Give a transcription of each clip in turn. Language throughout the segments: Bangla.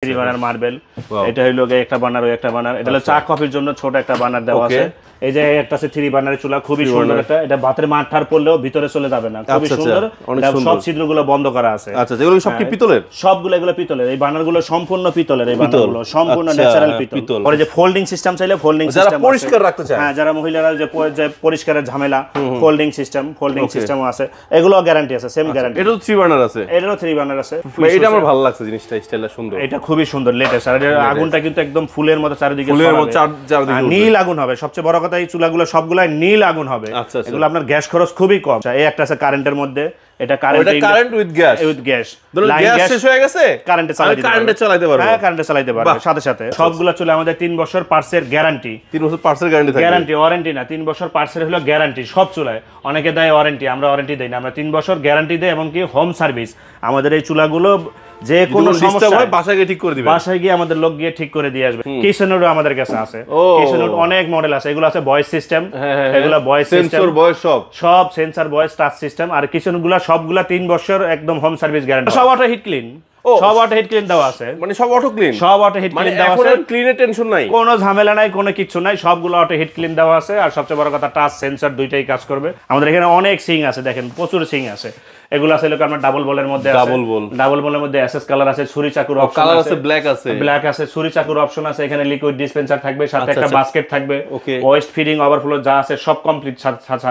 3 বার্নার মার্বেল। এটা হলো একটা বার্নার ওই একটা বার্নার। এটা হলো চা কফির জন্য ছোট একটা বার্নার দেওয়া আছে। এই যে একটা আছে 3 বার্নারের চুলা, খুবই সুন্দর। এটা ভাতের মাঠটার পড়লেও ভিতরে চলে যাবে না, খুবই সুন্দর। সব ছিদ্রগুলো বন্ধ করা আছে। আচ্ছা, যেগুলো সব কি পিতলের? সবগুলো এগুলো পিতলের। এই বার্নারগুলো সম্পূর্ণ পিতলের। এই বার্নারগুলো সম্পূর্ণ ন্যাচারাল পিতল। পরে যে ফোল্ডিং সিস্টেম চাইলে ফোল্ডিং সিস্টেম, পরিষ্কার রাখতে চায়, হ্যাঁ, যারা মহিলারা যে পরিষ্কারের ঝামেলা, ফোল্ডিং সিস্টেমও আছে। এগুলো গ্যারান্টি আছে, সেম গ্যারান্টি। এটা 3 বার্নার আছে, এটারও 3 বার্নার আছে। এটা আমার ভালো লাগছে, জিনিসটা স্টাইলটা সুন্দর। এটা খুবই সুন্দর, লেটেস্ট। আর আগুনটা কিন্তু একদম ফুলের মতো চারিদিকে, ফুলের মতো চারিদিকে নীল আগুন হবে। সবচেয়ে বড় কথা, এই চুলাগুলো সবগুলাই নীল আগুন হবে। এগুলো আপনার গ্যাস খরচ খুবই কম। এই একটা আছে কারেন্টের মধ্যে, এটা কারেন্ট উইথ গ্যাস। গ্যাস শেষ হয়ে গেছে, কারেন্টে চালাতে পারবে। হ্যাঁ, কারেন্টে চালাতে পারবে সাথে সাথে। সবগুলো চুলা আমাদের 3 বছর পার্টসের গ্যারান্টি। 3 বছর পার্টসের গ্যারান্টি থাকে। গ্যারান্টি, ওয়ারেন্টি না, 3 বছর পার্টসের হলো গ্যারান্টি সব চুলায়। অনেকে দেয় ওয়ারেন্টি, আমরা ওয়ারেন্টি দেই না। আমরা 3 বছর গ্যারান্টি দেই এবং কি হোম সার্ভিস। আমাদের এই চুলাগুলো যে কোনো সমস্যা হয় বাসায় গিয়ে ঠিক করে দিবেন। বাসায় গিয়ে আমাদের লোক গিয়ে ঠিক করে দিয়ে আসবে। কিচেনেরও আমাদের কাছে আছে। কিচেনের অনেক মডেল আছে। এগুলো আছে ভয়েস সিস্টেম, এগুলো ভয়েস সিস্টেম, সেন্সর ভয়েস, সব সেন্সর ভয়েস টাচ সিস্টেম। আর কিচেনগুলো সবগুলা 3 বছর একদম হোম সার্ভিস গ্যারান্টি। সব অটো হিট ক্লিন, সব অটো হিট ক্লিন দেওয়া আছে। মানে সব অটো ক্লিন, সব অটো হিট ক্লিন দেওয়া আছে। ক্লিনের টেনশন নাই, কোনো ঝামেলা নাই, কোনো কিছু নাই, সবগুলো অটো হিট ক্লিন দেওয়া আছে। আর সবচেয়ে বড় কথা, টাচ সেন্সর দুইটাই কাজ করবে। আমাদের এখানে অনেক সিং আছে, দেখেন প্রচুর সিং আছে। এগুলো আছে লোক আমরা ডাবল বলের মধ্যে আছে। ডাবল বলের মধ্যে এসএস কালার আছে, ছুরি চাকুর অপশন আছে, ব্ল্যাক আছে, ছুরি চাকুর অপশন আছে। এখানে লিকুইড ডিসপেন্সার থাকবে, সাথে একটা বাস্কেট থাকবে। ওয়েস্ট ফিডিং, ওভারফ্লো যা আছে সব কমপ্লিট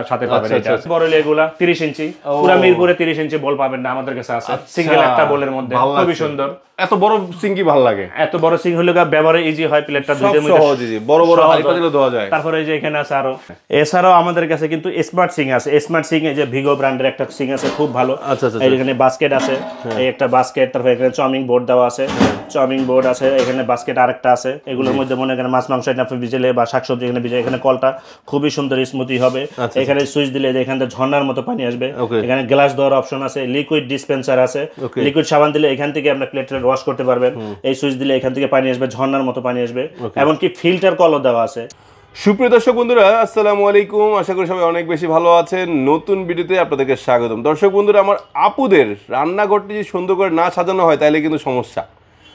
সাথে পাবেন। এটা বড় এগুলা 30 ইঞ্চি, পুরো মিরপুরে 30 ইঞ্চি বল পাবেন না, আমাদের কাছে আছে সিঙ্গেল একটা বলের মধ্যে, খুবই সুন্দর। এত বড় সিং কি ভালো লাগে? এত বড় সিং হলো ব্যবহারে ইজি হয়, প্লেটটা দুইটার মধ্যে সহজ, ইজি, বড় বড় হাড়ি পাতিলে ধোয়া যায়। তারপরে এই যে এখানে আছে আরো। এছাড়াও আমাদের কাছে কিন্তু স্মার্ট সিং আছে। স্মার্ট সিং, এই যে ভিগো ব্র্যান্ডের একটা সিং আছে, খুব ভালো। এই এখানে বাস্কেট আছে, এই একটা বাস্কেট। তারপর এখানে চাউমিং বোর্ড দেওয়া আছে, চাউমিং বোর্ড আছে। এখানে বাস্কেট আরেকটা আছে। এগুলোর মধ্যে মনে করেন মাছ মাংস আপনি ভিজেলে বা শাকসবজি এখানে ভিজে। এখানে কলটা খুবই সুন্দর স্মুথি হবে। এখানে সুইচ দিলে যে এখান থেকে ঝর্ণার মতো পানি আসবে। এখানে গ্লাস দেওয়ার অপশন আছে, লিকুইড ডিসপেন্সার আছে। লিকুইড সাবান দিলে এখান থেকে আপনি প্লেটটা ওয়াশ করতে পারবেন। এই সুইচ দিলে এখান থেকে পানি আসবে, ঝর্ণার মতো পানি আসবে। এমনকি ফিল্টার কলও দেওয়া আছে। সুপ্রিয় দর্শক বন্ধুরা, আসসালামু আলাইকুম। আশা করি সবাই অনেক বেশি ভালো আছেন। নতুন ভিডিওতে আপনাদেরকে স্বাগতম। দর্শক বন্ধুরা, আমার আপুদের রান্নাঘরটি যদি সুন্দর করে না সাজানো হয় তাহলে কিন্তু সমস্যা।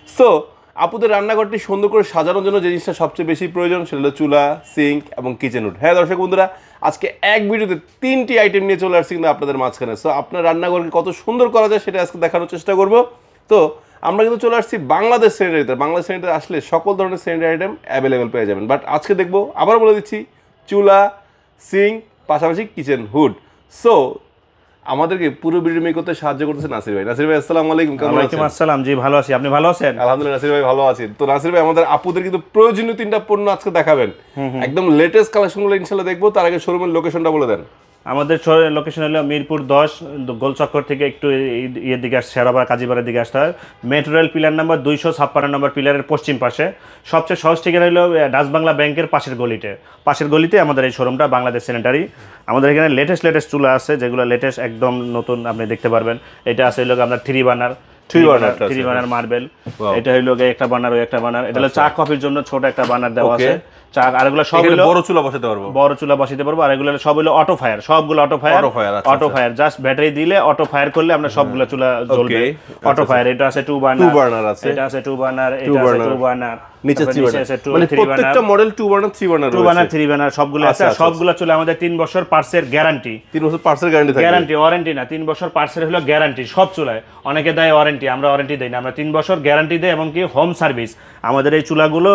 সো আপুদের রান্নাঘরটি সুন্দর করে সাজানোর জন্য যে জিনিসটা সবচেয়ে বেশি প্রয়োজন সেটা হলো চুলা, সিঙ্ক এবং কিচেন উড। হ্যাঁ দর্শক বন্ধুরা, আজকে এক ভিডিওতে 3টি আইটেম নিয়ে চলে আসছি কিন্তু আপনাদের মাঝখানে। সো আপনার রান্নাঘরকে কত সুন্দর করা যায় সেটা আজকে দেখানোর চেষ্টা করব। তো আমরা কিন্তু চলে আসছি বাংলাদেশ স্যানিটারিতে। বাংলাদেশ স্যানিটারি আসলে সকল ধরনের স্যানিটারি আইটেম অ্যাভেলেবেল পেয়ে যাবেন। বাট আজকে দেখবো, আবার বলে দিচ্ছি, চুলা, সিঙ্ক, পাশাপাশি কিচেন হুড। সো আমাদেরকে পুরো ভিডিও মেক করতে সাহায্য করতেছে নাসির ভাই। নাসির ভাই আসসালামু আলাইকুম। ওয়ালাইকুম আসসালাম। জি ভালো আছি, আপনি ভালো আছেন? আলহামদুলিল্লাহ নাসির ভাই ভালো আছি। তো নাসির ভাই, আমাদের আপুদের কিন্তু প্রয়োজনীয় 3টা পণ্য আজকে দেখাবেন, একদম লেটেস্ট কালেকশনগুলো ইনশাআল্লাহ দেখবো। তার আগে শোরুমের লোকেশনটা বলে দেন। আমাদের লোকেশন হলো মিরপুর 10, গোলচক্কর থেকে একটু ইয়ের দিকে আসতে, শেরাবাড়া কাজীপাড়ার দিকে আসতে হয়। মেট্রো রেল পিলার নাম্বার 256 নম্বর পিলারের পশ্চিম পাশে। সবচেয়ে সহজ ঠিকানা হলো ডাচ বাংলা ব্যাংকের পাশের গলিতে আমাদের এই শোরুমটা, বাংলাদেশ স্যানিটারি। আমাদের এখানে লেটেস্ট চুলা আছে, যেগুলো লেটেস্ট একদম নতুন আপনি দেখতে পারবেন। এটা আছে হলো আপনার 3 বার্নার মার্বেল। এটা হলো একটা বার্নার ওই একটা বার্নার। এটা হলো চা কফির জন্য ছোট একটা বার্নার দেওয়া আছে। আর এগুলো সব হলো বড় চুলা বসাতে পারবো। আর এগুলো সব হলো অটো ফায়ার, সবগুলো অটো ফায়ার। জাস্ট ব্যাটারি দিলে অটো ফায়ার করলে আমরা সবগুলো চুলা জ্বলবে, অটো ফায়ার। এটা আছে 2 বার্নার আছে, এটা আছে 2 বার্নার, এটা আছে 2 বার্নার, নিচে আছে 2 মানে প্রত্যেকটা মডেল 2 বার্নার 3 বার্নার সবগুলো আছে। সবগুলো চলে আমাদের 3 বছর পার্টসের গ্যারান্টি। 3 বছর পার্টসের গ্যারান্টি থাকে। গ্যারান্টি, ওয়ারেন্টি না, 3 বছর পার্টসের হলো গ্যারান্টি সব চুলায়। অনেকে দেয় ওয়ারেন্টি, আমরা ওয়ারেন্টি দেই না। আমরা 3 বছর গ্যারান্টি দেই এবং কি হোম সার্ভিস। আমাদের এই চুলাগুলো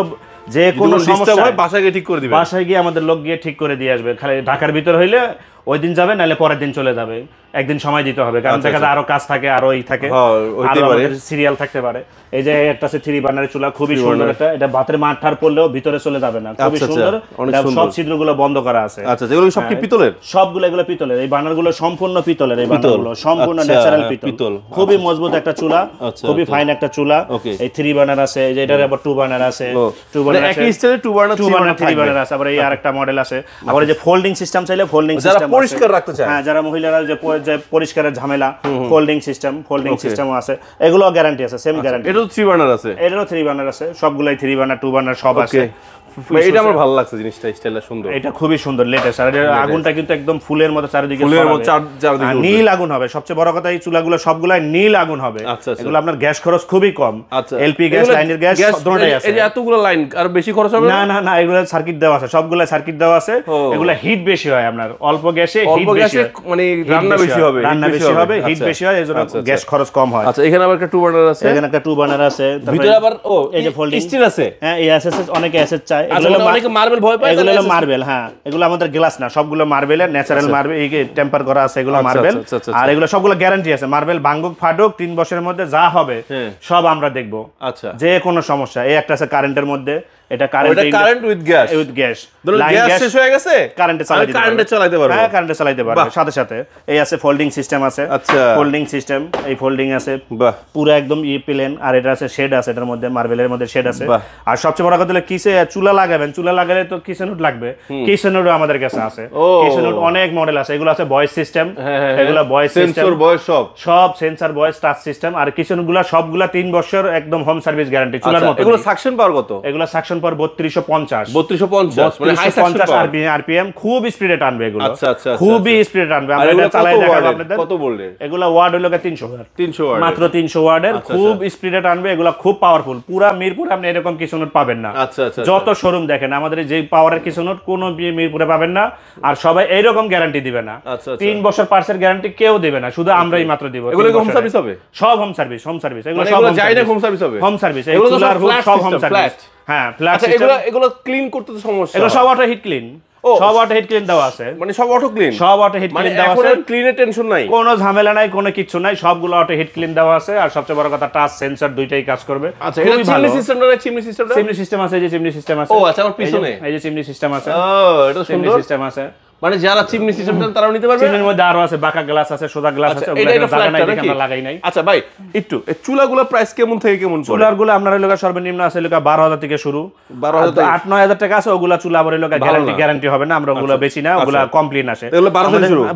যে কোনো সমস্যা হয় বাসায় গিয়ে ঠিক করে দিবে। বাসায় গিয়ে আমাদের লোক গিয়ে ঠিক করে দিয়ে আসবে। খালি ঢাকার ভিতর হইলে ওই দিন যাবে, নাহলে পরের দিন চলে যাবে। একদিন সময় দিতে হবে, কারণ দেখা যায় আরো কাজ থাকে, আরো থাকে, সিরিয়াল থাকতে পারে। এই যে একটা আছে 3 বার্নারের চুলা, খুবই সুন্দর। এটা ভাতের মাঠটার পড়লেও ভিতরে চলে যাবে না, খুবই সুন্দর। সব ছিদ্রগুলো বন্ধ করা আছে। আচ্ছা, যেগুলো সব কি পিতলের? সবগুলো এগুলো পিতলের। এই বার্নারগুলো সম্পূর্ণ পিতলের। এই বার্নারগুলো সম্পূর্ণ ন্যাচারাল পিতল। খুবই মজবুত একটা চুলা, খুবই ফাইন একটা চুলা। এই 3 বার্নার আছে, এই যে এটার আবার 2 বার্নার আছে। 2 বার্নার আছে, একই স্টাইলে 2 বার্নার 3 বার্নার আছে। আবার এই আরেকটা মডেল আছে। আবার এই যে ফোল্ডিং সিস্টেম চাইলে ফোল্ডিং সিস্টেম, পরিষ্কার রাখতে চায়, হ্যাঁ, যারা মহিলারা যে পরিষ্কারের ঝামেলা, ফোল্ডিং সিস্টেমও আছে। এগুলো গ্যারান্টি আছে, সেম গ্যারান্টি। এটাও 3 বার্নার আছে, এটারও 3 বার্নার আছে। সবগুলাই 3 বার্নার 2 বার্নার সব আছে। এটা আমার ভালো লাগছে, জিনিসটা স্টাইলটা সুন্দর। এটা খুবই সুন্দর লেটেস্ট। আর আগুনটা কিন্তু একদম ফুলের মতো চারিদিকে নীল আগুন হবে। সবচেয়ে বড় কথা এই চুলাগুলো সবগুলাই নীল আগুন হবে। এগুলো আপনার গ্যাস খরচ খুবই কম। এলপি গ্যাস, লাইনের গ্যাস দুটোই আছে। এই যে এতগুলো লাইন আর বেশি খরচ হবে না? না না, এগুলো সার্কিট দেওয়া আছে, সবগুলা সার্কিট দেওয়া আছে। এগুলো হিট বেশি হয় আপনার, অল্প গ্যাসে হিট বেশি, মানে রান্না বেশি হবে, হিট বেশি হয়, এজন্য গ্যাস খরচ কম হয়। আচ্ছা, এখানে আবার একটা টু বার্নার আছে, এখানে একটা টু বার্নার আছে। ভিতরে আবার এই যে ফোল্ডিং স্টিল আছে। হ্যাঁ, এই এসএস অনেকে এসএস চায়। এগুলো অনেকে মার্বেল ভয় পায়, এগুলো হলো মার্বেল। হ্যাঁ, এগুলো আমাদের গ্লাস না, সবগুলো মার্বেলের, ন্যাচারাল মার্বেল, এই টেম্পার করা আছে, এগুলো মার্বেল। আর এগুলো সবগুলো গ্যারান্টি আছে, মার্বেল ভাঙুক ফাটুক 3 বছরের মধ্যে যা হবে সব আমরা দেখব। আচ্ছা, যে কোনো সমস্যা। এই একটা আছে কারেন্টের মধ্যে, এটা কারেন্ট উইথ গ্যাস। গ্যাস শেষ হয়ে গেছে, কারেন্টে চালাতে পারবে। হ্যাঁ, কারেন্টে চালাতে পারবে সাথে সাথে। এই আছে ফোল্ডিং সিস্টেম আছে। আচ্ছা, ফোল্ডিং সিস্টেম, এই ফোল্ডিং আছে পুরো একদম প্লেন। আর এটা আছে শেড আছে, এটার মধ্যে মার্বেলের মধ্যে শেড আছে। আর সবচেয়ে বড় কথা হলো কিসে চুলা লাগাবেন, চুলা লাগালে তো কিচেন উড লাগবে। কিচেন উড আমাদের কাছে আছে, কিচেন উড অনেক মডেল আছে। এগুলো আছে ভয়েস সিস্টেম, এগুলো ভয়েস সিস্টেম, সেন্সর ভয়েস সব সেন্সর ভয়েস টাচ সিস্টেম। আর কিচেন গুলা সবগুলা 3 বছর একদম হোম সার্ভিস গ্যারান্টি চুলার মতো। এগুলো সাকশন পাওয়ার কত? এগুলো সাকশন পাওয়ার 3250 মানে হাই সাকশন আরপিএম, খুব স্পিডে টানবে এগুলো। আচ্ছা আচ্ছা, খুব স্পিডে টানবে। আমরা এটা চালাই দেখাবো আপনাদের। কত ভোল্টের? এগুলো ওয়াট হলো 300 ওয়াট, মাত্র 300 ওয়াটের, খুব স্পিডে টানবে। এগুলো খুব পাওয়ারফুল। পুরা মিরপুরে আপনি এরকম কিছু নোট পাবেন না। আচ্ছা আচ্ছা, যত শোরুম দেখেন আমাদের যে পাওয়ারের কিছু নোট কোন মিরপুরে পাবেন না। আর সবাই এইরকম গ্যারান্টি দিবে না। 3 বছর পার্সের গ্যারান্টি কেউ দিবে না, শুধু আমরাই মাত্র দিব। এগুলো হোম সার্ভিস হবে? সব হোম সার্ভিস, হোম সার্ভিস। এগুলো সব যাই না হোম সার্ভিস হবে? হোম সার্ভিস, এগুলো সব হোম সার্ভিস। হ্যাঁ, ফ্ল্যাট সিস্টেম। এগুলো ক্লিন করতে তো সমস্যা? এগুলো সব অটো হিট ক্লিন, সব অটো হিট ক্লিন দেওয়া আছে। মানে সব অটো ক্লিন, সব অটো হিট ক্লিন দেওয়া আছে। এখন ক্লিনের টেনশন নাই, কোনো ঝামেলা নাই, কোনো কিছু নাই, সবগুলো অটো হিট ক্লিন দেওয়া আছে। আর সবচেয়ে বড় কথা টাচ সেন্সর দুইটাই কাজ করবে। আচ্ছা, এটা চিমনি সিস্টেমটা না? চিমনি সিস্টেম আছে, এই যে চিমনি সিস্টেম আছে। ও আচ্ছা, আমার পিছনে এই যে চিমনি সিস্টেম আছে। ও, এটা সুন্দর সিস্টেম আছে। মানে যারা চিমনি সিস্টেমটা তারাও নিতে পারবে। চিমনির মধ্যে আরো আছে, বাঁকা গ্লাস আছে, সোজা গ্লাস আছে। ওগুলো জায়গা নাই দেখে আমরা লাগাই নাই। আচ্ছা ভাই, একটু এই চুলাগুলো প্রাইস কেমন থেকে কেমন পড়ে? চুলাগুলো আপনার এলাকা সর্বনিম্ন আছে এলাকা 12000 থেকে শুরু। 8-9000 টাকা আছে। ওগুলা চুলা আবার এলাকা গ্যারান্টি হবে না, আমরা ওগুলা বেশি না, ওগুলা কমপ্লেইন আসে। এগুলো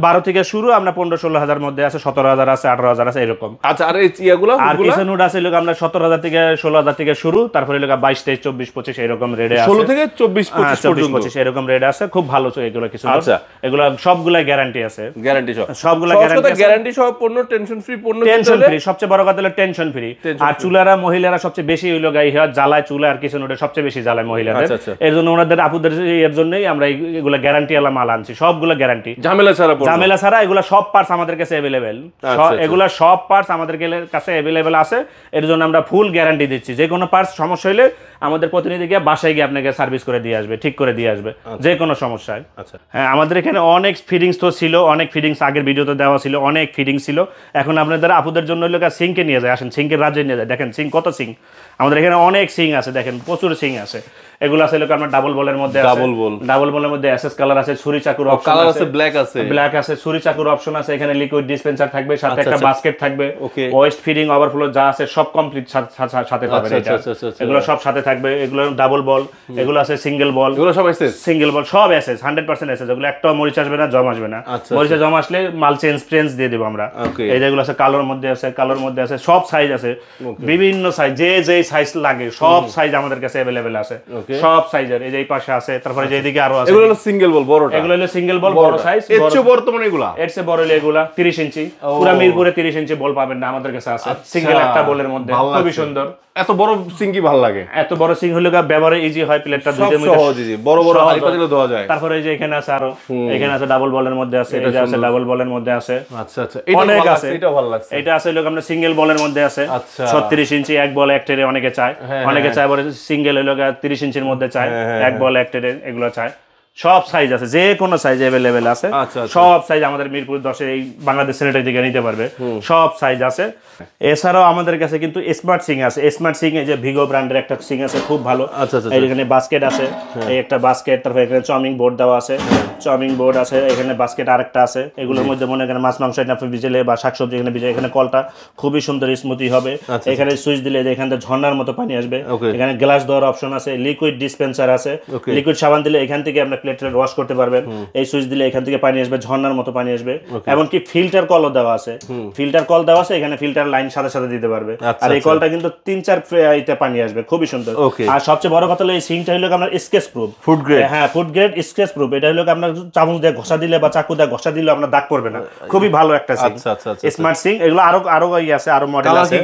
12 থেকে শুরু। আমরা 15-16 মধ্যে আছে, 17000 আছে, 18000 আছে, এরকম। আচ্ছা, আর এই ইয়াগুলো আর কিচেন উড আছে এলাকা আমরা 17000 থেকে 16000 থেকে শুরু। তারপর এলাকা 22, 23, 24, 25 এরকম রেডে আছে। 16 থেকে 24, 25 এরকম রেড আছে। খুব ভালো এগুলো কিছু। আচ্ছা, এগুলো সবগুলাই গ্যারান্টি আছে, গ্যারান্টি সব, সবগুলা গ্যারান্টি সহ পণ্য, টেনশন ফ্রি পণ্য, টেনশন ফ্রি। সবচেয়ে বড় কথা হলো টেনশন ফ্রি। আর চুলারা মহিলারা সবচেয়ে বেশি হইলো গাই হয় জ্বালায়, চুলা আর কিচেন উডে সবচেয়ে বেশি জ্বালায় মহিলাদের। এর জন্য ওনাদের আপুদের এর জন্যই আমরা এগুলা গ্যারান্টি আলা মাল আনছি, সবগুলা গ্যারান্টি, ঝামেলা ছাড়া। এগুলা সব পার্টস আমাদের কাছে अवेलेबल, এগুলা সব পার্টস আমাদের কাছে अवेलेबल আছে। এর জন্য আমরা ফুল গ্যারান্টি দিচ্ছি। যে কোনো পার্টস সমস্যা হলে আমাদের প্রতিনিধি গিয়ে বাসায় গিয়ে আপনাকে সার্ভিস করে দিয়ে আসবে, ঠিক করে দিয়ে আসবে যে কোনো সমস্যায়। আচ্ছা, হ্যাঁ, আমাদের এখানে অনেক ফিডিংস তো ছিল, অনেক ফিডিংস আগের ভিডিওতে দেওয়া ছিল, অনেক ফিডিংস ছিল। এখন আপনাদের আপুদের জন্য লোক সিঙ্কে নিয়ে যায়, আসেন সিঙ্কের রাজ্যে নিয়ে যায়। দেখেন সিঙ্ক, কত সিঙ্ক আমাদের এখানে, অনেক সিঙ্ক আছে, দেখেন প্রচুর সিঙ্ক আছে। এগুলো আছে লোক আপনার ডাবল বলের মধ্যে, ডাবল বলের মধ্যে এসএস কালার আছে, ছুরি চাকুর অপশন আছে, ব্ল্যাক আছে, ছুরি চাকুর অপশন আছে। এখানে লিকুইড ডিসপেন্সার থাকবে, সাথে একটা বাস্কেট থাকবে, ওয়েস্ট ফিডিং ওভারফ্লো যা আছে সব কমপ্লিট সাথে পাবেন। এগুলো সব সাথে থাকবে। এগুলো ডাবল বল, এগুলো আছে সিঙ্গেল বল, এগুলো সব এসএস, সিঙ্গেল বল সব এসএস, 100% এসএস। এগুলো একটাও মরিচ আসবে না, জম আসবে না। মরিচে জম আসলে মাল চেঞ্জ দিয়ে দেব আমরা। এই যেগুলো আছে কালোর মধ্যে আছে, কালোর মধ্যে আছে, সব সাইজ আছে, বিভিন্ন সাইজ, যে সাইজ লাগে সব সাইজ আমাদের কাছে अवेलेबल আছে, সব সাইজের। এই যে এই পাশে আছে, তারপরে যে এদিকে আরো আছে। এগুলো হলো সিঙ্গেল বল, বড়টা। এগুলো হলো সিঙ্গেল বল, বড় সাইজ। এর চেয়ে বড় তো মানে এগুলা, এর চেয়ে বড় হলো এগুলা 30 ইঞ্চি। পুরো মিরপুরে 30 ইঞ্চি বল পাবেন না, আমাদের কাছে আছে সিঙ্গেল একটা বলের মধ্যে, খুবই সুন্দর। এত বড় সিঙ্কি ভালো লাগে, এত বড় সিঙ্ক হলো ব্যবহারে ইজি হয়, প্লেটটা দুইটা মধ্যে সহজ, ইজি, বড় বড় হাড়ি পাতিলে ধোয়া যায়। তারপরে এই যে এখানে আছে আরো, এখানে আছে ডাবল বলের মধ্যে আছে, এই যে আছে ডাবল বলের মধ্যে আছে। আচ্ছা আচ্ছা, অনেক আছে, এটা ভালো লাগছে। এটা আছে লোক আমরা সিঙ্গেল বলের মধ্যে আছে। আচ্ছা, 36 ইঞ্চি এক বল এক ট্রে অনেকে চায়, অনেকে চায় বলে সিঙ্গেল হলো 30 ইঞ্চির মধ্যে চায়, এক বল এক ট্রে, এগুলো চায়। সব সাইজ আছে, যে কোনো সাইজ अवेलेबल আছে। সব সাইজ আমাদের মিরপুর 10 এই বাংলাদেশ স্যানিটারি থেকে নিতে পারবে, সব সাইজ আছে। এছাড়াও আমাদের কাছে কিন্তু স্মার্ট সিং আছে। স্মার্ট সিং এই যে ভিগো ব্র্যান্ডের একটা সিং আছে, খুব ভালো। এখানে বাস্কেট আছে, এই একটা বাস্কেট, তারপর এখানে চাউমিং বোর্ড দেওয়া আছে, চাউমিং বোর্ড আছে, এখানে বাস্কেট আরেকটা আছে। এগুলোর মধ্যে মনে করেন মাছ মাংস আপনি ভিজেলে বা শাকসবজি এখানে ভিজে, এখানে কলটা খুবই সুন্দর স্মুথি হবে। এখানে সুইচ দিলে এখান থেকে ঝর্ণার মতো পানি আসবে। এখানে গ্লাস দেওয়ার অপশন আছে, লিকুইড ডিসপেন্সার আছে, লিকুইড সাবান দিলে এখান থেকে আপনার প্লেট ওয়াশ করতে পারবেন। এই সুইচ দিলে এখান থেকে পানি আসবে, ঝর্ণার মতো পানি আসবে। এমনকি ফিল্টার কলও দেওয়া আছে, ফিল্টার কল দেওয়া আছে, এখানে ফিল্টার লাইন সাথে সাথে দিতে পারবে। আর এই কলটা কিন্তু 3-4 ইতে পানি আসবে, খুবই সুন্দর। আর সবচেয়ে বড় কথা হলো এই সিঙ্কটা হলো আপনার স্কেচ প্রুফ, ফুড গ্রেড। হ্যাঁ, ফুড গ্রেড স্কেচ প্রুফ। এটা হলো আপনার চামচ দিয়ে ঘষা দিলে বা চাকু দিয়ে ঘষা দিলে আপনার দাগ পড়বে না, খুবই ভালো একটা সিঙ্ক। Smart sync. এগুলো আরো আছে, আরো মডেল আছে।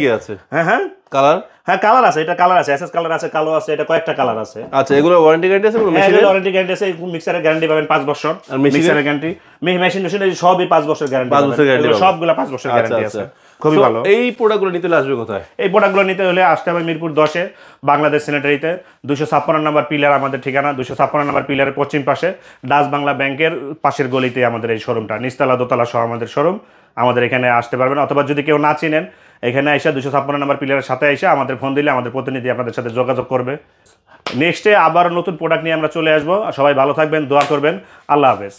হ্যাঁ কালার, হ্যাঁ কালার আছে, এটা কালার আছে, এসএস কালার আছে, কালো আছে, এটা কয়েকটা কালার আছে। আচ্ছা, এগুলো ওয়ারেন্টি গ্যারান্টি আছে? মেশিনের ওয়ারেন্টি গ্যারান্টি আছে, মিক্সারের গ্যারান্টি পাবেন 5 বছর। আর মিক্সারের গ্যারান্টি মেশিন সবই 5 বছর গ্যারান্টি পাবেন, সবগুলা 5 বছর গ্যারান্টি আছে, খুবই ভালো। এই প্রোডাক্টগুলো নিতে হলে আসবে কোথায়? এই প্রোডাক্টগুলো নিতে হলে আসতে হবে মিরপুর 10-এ বাংলাদেশ স্যানিটারিতে, 256 নম্বর পিলার আমাদের ঠিকানা, 256 নম্বর পিলারের পশ্চিম পাশে ডাচ বাংলা ব্যাংকের পাশের গলিতে আমাদের এই শোরুমটা, নিচতলা দোতলা সহ আমাদের শোরুম। আমাদের এখানে আসতে পারবেন, অথবা যদি কেউ না চিনেন এখানে এসে 256 নম্বর পিলারের সাথে এসে আমাদের ফোন দিলে আমাদের প্রতিনিধি আপনাদের সাথে যোগাযোগ করবে। নেক্সটে আবার নতুন প্রোডাক্ট নিয়ে আমরা চলে আসবো। সবাই ভালো থাকবেন, দোয়া করবেন। আল্লাহ হাফেজ।